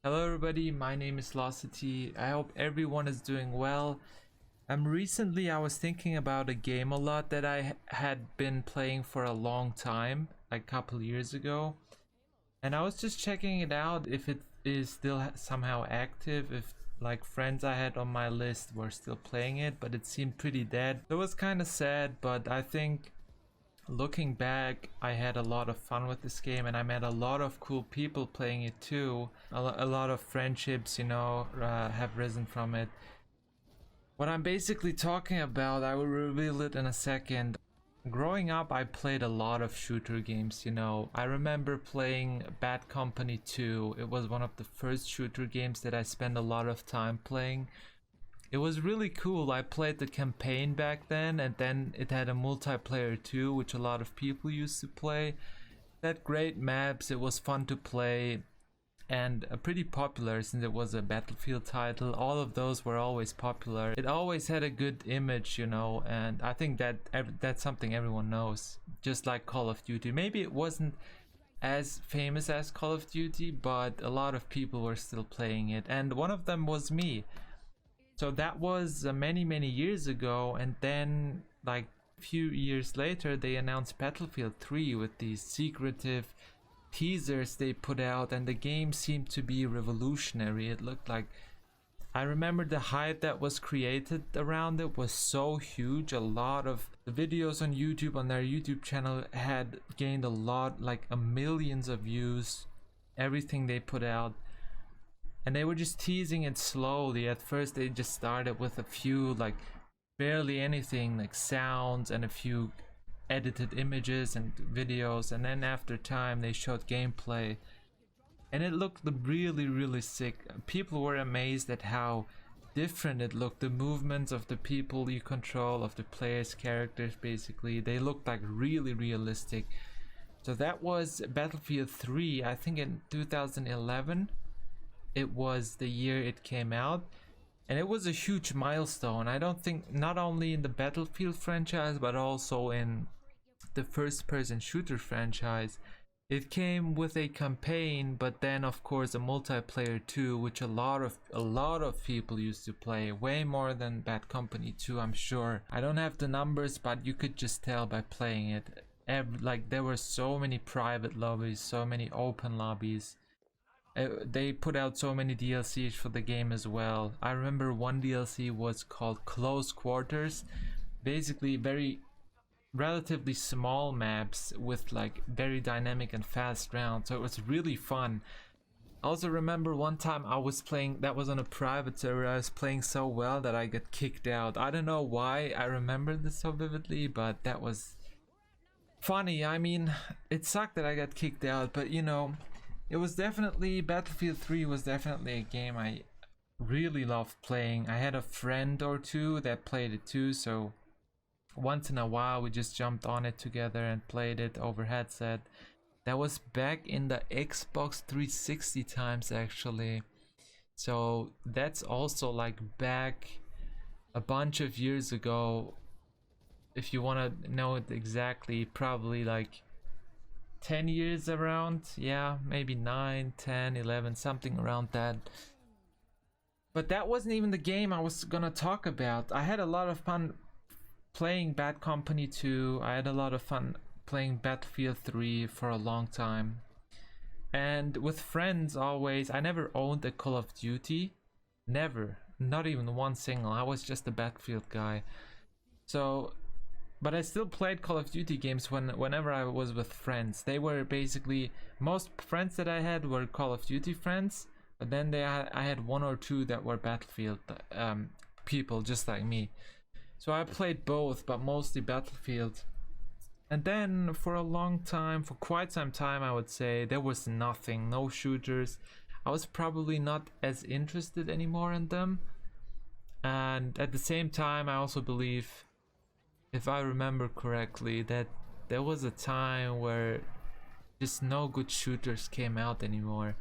Hello everybody, my name is Losity. I hope everyone is doing well. Recently I was thinking about a game a lot that I had been playing for a long time, like a couple years ago. And I was just checking it out if it is still somehow active, if like friends I had on my list were still playing it, but it seemed pretty dead. It was kind of sad, but I think looking back, I had a lot of fun with this game and I met a lot of cool people playing it too. A lot of friendships, have risen from it. What I'm basically talking about, I will reveal it in a second. Growing up, I played a lot of shooter games, I remember playing Bad Company 2. It was one of the first shooter games that I spent a lot of time playing. It was really cool. I played the campaign back then, and then it had a multiplayer too, which a lot of people used to play. It had great maps, it was fun to play, and pretty popular since it was a Battlefield title. All of those were always popular. It always had a good image, and I think that's something everyone knows. Just like Call of Duty. Maybe it wasn't as famous as Call of Duty, but a lot of people were still playing it, and one of them was me. So that was many years ago, and then like a few years later they announced Battlefield 3 with these secretive teasers they put out, and the game seemed to be revolutionary. It looked like, I remember the hype that was created around it was so huge. A lot of the videos on YouTube, on their YouTube channel, had gained a lot, like millions of views, everything they put out. And they were just teasing it slowly. At first they just started with a few, like barely anything, like sounds and a few edited images and videos, and then after time they showed gameplay, and it looked really sick. People were amazed at how different it looked. The movements of the people you control, of the players' characters, basically, they looked like really realistic. So that was Battlefield 3, I think in 2011. It was the year it came out, and it was a huge milestone. I don't think, not only in the Battlefield franchise but also in the first person shooter franchise. It came with a campaign, but then of course a multiplayer too, which a lot of people used to play, way more than Bad Company 2, I'm sure. I don't have the numbers, but you could just tell by playing it. Like there were so many private lobbies, so many open lobbies. They put out so many DLCs for the game as well. I remember one DLC was called Close Quarters. Basically very relatively small maps with like very dynamic and fast rounds, so it was really fun. I also remember one time I was playing, that was on a private server, I was playing so well that I got kicked out. I don't know why I remember this so vividly, but that was funny. I mean, it sucked that I got kicked out, but it was definitely, Battlefield 3 was definitely a game I really loved playing. I had a friend or two that played it too, so once in a while we just jumped on it together and played it over headset. That was back in the Xbox 360 times actually. So that's also like back a bunch of years ago. If you want to know it exactly, probably like 10 years around. Yeah, maybe 9, 10, 11, something around that. But that wasn't even the game I was gonna talk about. I had a lot of fun playing Bad Company 2. I had a lot of fun playing Battlefield 3 for a long time. And with friends always. I never owned a Call of Duty. Never. Not even one single. I was just a Battlefield guy. So, but I still played Call of Duty games whenever I was with friends. They were basically, most friends that I had were Call of Duty friends, but then I had one or two that were Battlefield people just like me. So I played both, but mostly Battlefield. And then for a long time, for quite some time I would say, there was nothing, no shooters. I was probably not as interested anymore in them. And at the same time I also believe, if I remember correctly, that there was a time where just no good shooters came out anymore.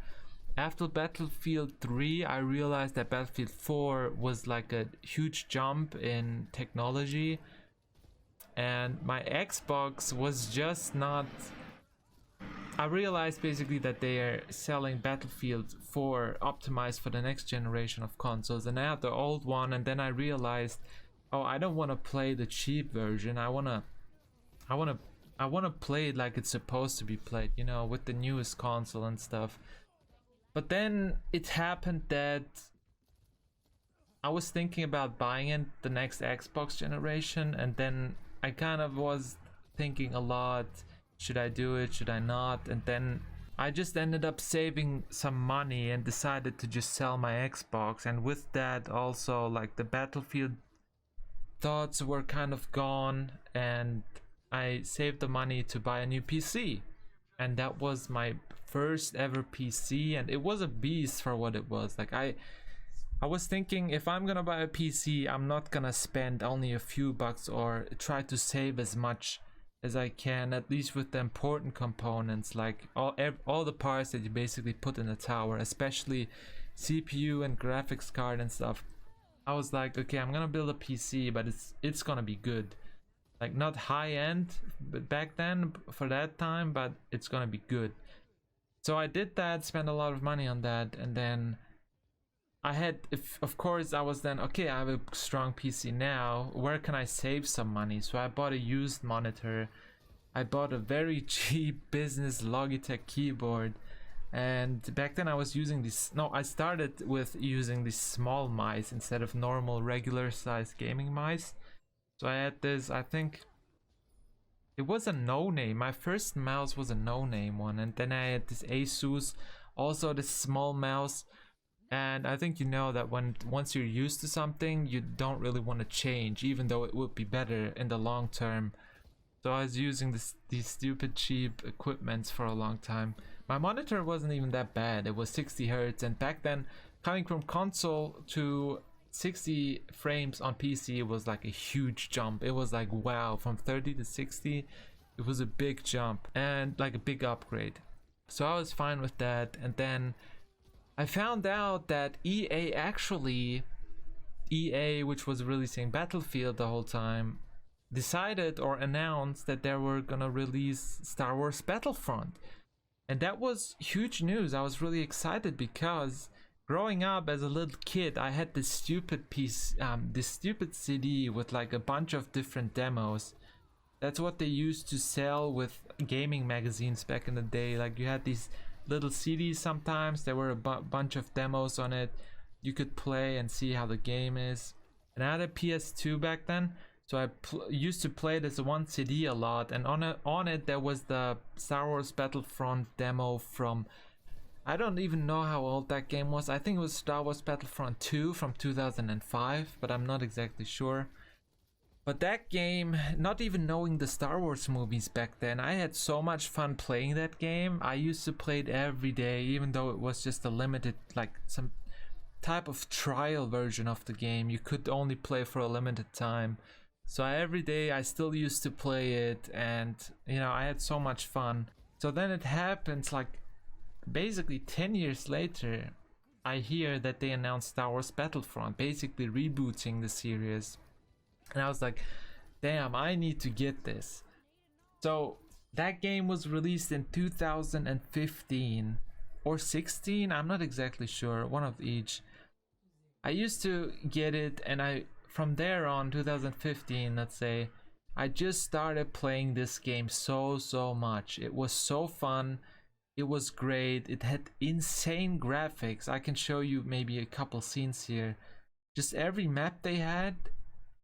After Battlefield 3, I realized that Battlefield 4 was like a huge jump in technology, and my Xbox was just not I realized basically that they are selling Battlefield 4 optimized for the next generation of consoles, and I had the old one, and then I realized, oh, I don't want to play the cheap version. I want to play it like it's supposed to be played, you know, with the newest console and stuff. But then it happened that I was thinking about buying it the next Xbox generation, and then I kind of was thinking a lot, should I do it, should I not? And then I just ended up saving some money and decided to just sell my Xbox, and with that also like the Battlefield thoughts were kind of gone, and I saved the money to buy a new PC. And that was my first ever PC, and it was a beast for what it was. Like I was thinking, if I'm gonna buy a PC, I'm not gonna spend only a few bucks, or try to save as much as I can, at least with the important components, like all the parts that you basically put in a tower, especially CPU and graphics card and stuff. I was like, okay, I'm gonna build a PC, but it's gonna be good. Like not high end, but back then for that time, but it's gonna be good. So I did that, spent a lot of money on that, and then I had, of course, I was then, okay, I have a strong PC now, where can I save some money? So I bought a used monitor, I bought a very cheap business Logitech keyboard, and back then I was using this, no, I started with using these small mice instead of normal regular size gaming mice. So I had this, I think, it was a no-name, my first mouse was a no-name one, and then I had this Asus, also this small mouse. And I think you know that once you're used to something, you don't really want to change, even though it would be better in the long term. So I was using these stupid cheap equipments for a long time. My monitor wasn't even that bad. It was 60 hertz, and back then, coming from console to 60 frames on PC was like a huge jump. It was like, wow, from 30 to 60, it was a big jump and like a big upgrade. So I was fine with that, and then I found out that EA, which was releasing Battlefield the whole time, decided or announced that they were gonna release Star Wars Battlefront. And that was huge news. I was really excited because growing up as a little kid, I had this stupid this stupid CD with like a bunch of different demos. That's what they used to sell with gaming magazines back in the day. Like you had these little CDs sometimes, there were a bunch of demos on it. You could play and see how the game is. And I had a PS2 back then, so I used to play this one CD a lot, and on it there was the Star Wars Battlefront demo from, I don't even know how old that game was. I think it was Star Wars Battlefront 2 from 2005, but I'm not exactly sure. But that game, not even knowing the Star Wars movies back then, I had so much fun playing that game. I used to play it every day, even though it was just a limited, like some type of trial version of the game. You could only play for a limited time. So every day I still used to play it, and you know, I had so much fun. So then it happens, like basically 10 years later, I hear that they announced Star Wars Battlefront, basically rebooting the series. And I was like, damn, I need to get this. So that game was released in 2015 or 16, I'm not exactly sure, one of each. I used to get it, and from there on, 2015, let's say, I just started playing this game so much. It was so fun. It was great. It had insane graphics. I can show you maybe a couple scenes here. Just every map they had,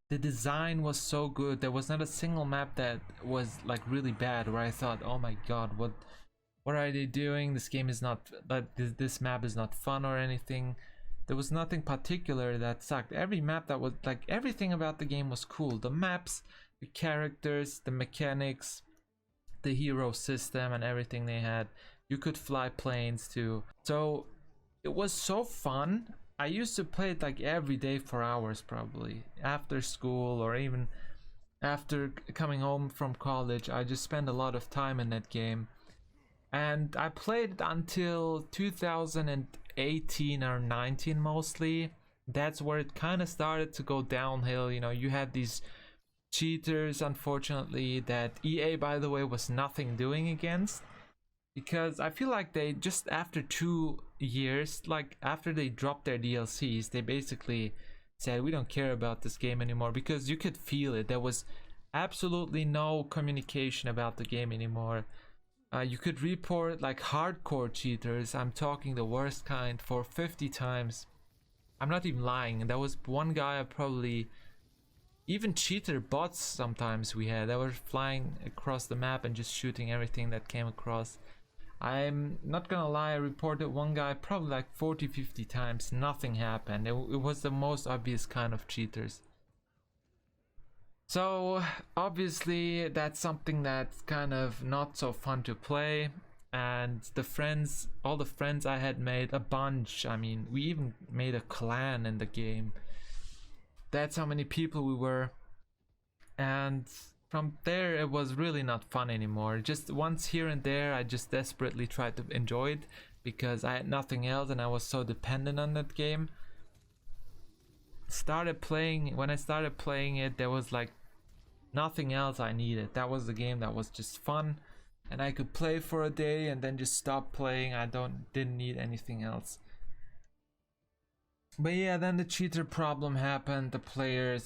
the design was so good. There was not a single map that was like really bad where I thought, oh my god, what are they doing? This game is not, this map is not fun or anything. There was nothing particular that sucked. Every map that was like, everything about the game was cool. The maps, the characters, the mechanics, the hero system, and everything they had. You could fly planes too. So it was so fun. I used to play it like every day for hours, probably after school or even after coming home from college. I just spent a lot of time in that game, and I played it until 2018 or 19 mostly. That's where it kind of started to go downhill. You know, you had these cheaters, unfortunately, that EA, by the way, was nothing doing against. because I feel like they just after 2 years, like after they dropped their DLCs, they basically said we don't care about this game anymore, because you could feel it. There was absolutely no communication about the game anymore. You could report like hardcore cheaters, I'm talking the worst kind, for 50 times. I'm not even lying. There was one guy, probably even cheater bots sometimes we had, that were flying across the map and just shooting everything that came across. I'm not gonna lie, I reported one guy probably like 40-50 times, nothing happened. It was the most obvious kind of cheaters. So obviously that's something that's kind of not so fun to play. And the friends, all the friends I had made, a bunch, I mean, we even made a clan in the game. That's how many people we were. And from there it was really not fun anymore. Just once here and there I just desperately tried to enjoy it, because I had nothing else and I was so dependent on that game. When I started playing it, there was like nothing else I needed. That was the game that was just fun, and I could play for a day and then just stop playing. I didn't need anything else. But yeah, then the cheater problem happened. The player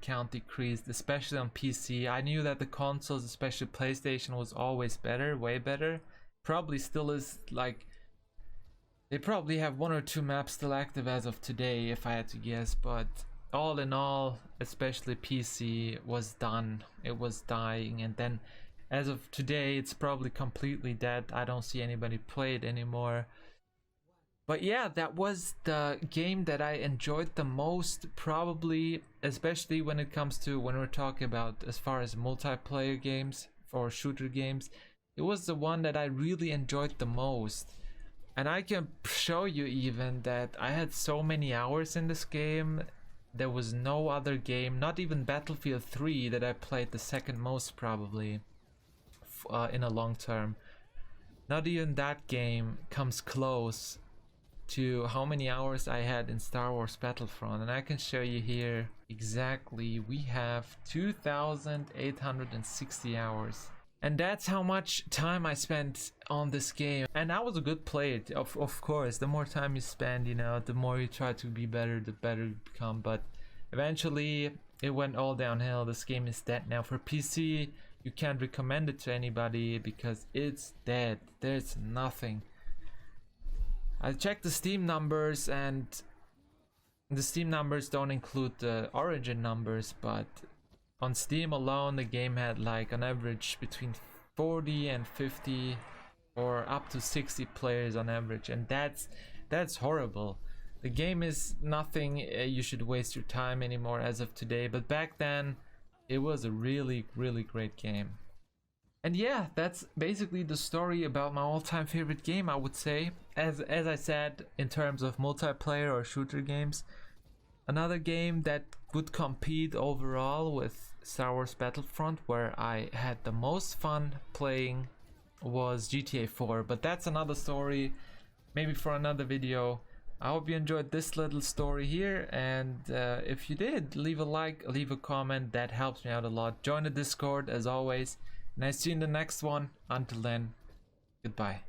count decreased, especially on PC. I knew that the consoles, especially PlayStation, was always better, way better. Probably still is. Like, they probably have 1 or 2 maps still active as of today, if I had to guess. But all in all, especially PC was done. It was dying, and then as of today, it's probably completely dead. I don't see anybody play it anymore. But yeah, that was the game that I enjoyed the most, probably, especially when we're talking about as far as multiplayer games or shooter games. It was the one that I really enjoyed the most. And I can show you even that I had so many hours in this game. There was no other game, not even Battlefield 3, that I played the second most probably in a long term. Not even that game comes close to how many hours I had in Star Wars Battlefront, and I can show you here exactly. We have 2,860 hours, and that's how much time I spent on this game. And I was a good player, of course. The more time you spend, you know, the more you try to be better, the better you become. But eventually it went all downhill. This game is dead now. For PC, you can't recommend it to anybody because it's dead. There's nothing. I checked the Steam numbers, and the Steam numbers don't include the Origin numbers, but on Steam alone the game had like on average between 40 and 50 or up to 60 players on average, and that's horrible. The game is nothing you should waste your time anymore as of today, but back then it was a really great game. And yeah, that's basically the story about my all-time favorite game, I would say. As I said, in terms of multiplayer or shooter games, another game that would compete overall with Star Wars Battlefront, where I had the most fun playing, was GTA 4. But that's another story, maybe for another video. I hope you enjoyed this little story here, and if you did, leave a like, leave a comment. That helps me out a lot. Join the Discord as always. And I see you in the next one. Until then, goodbye.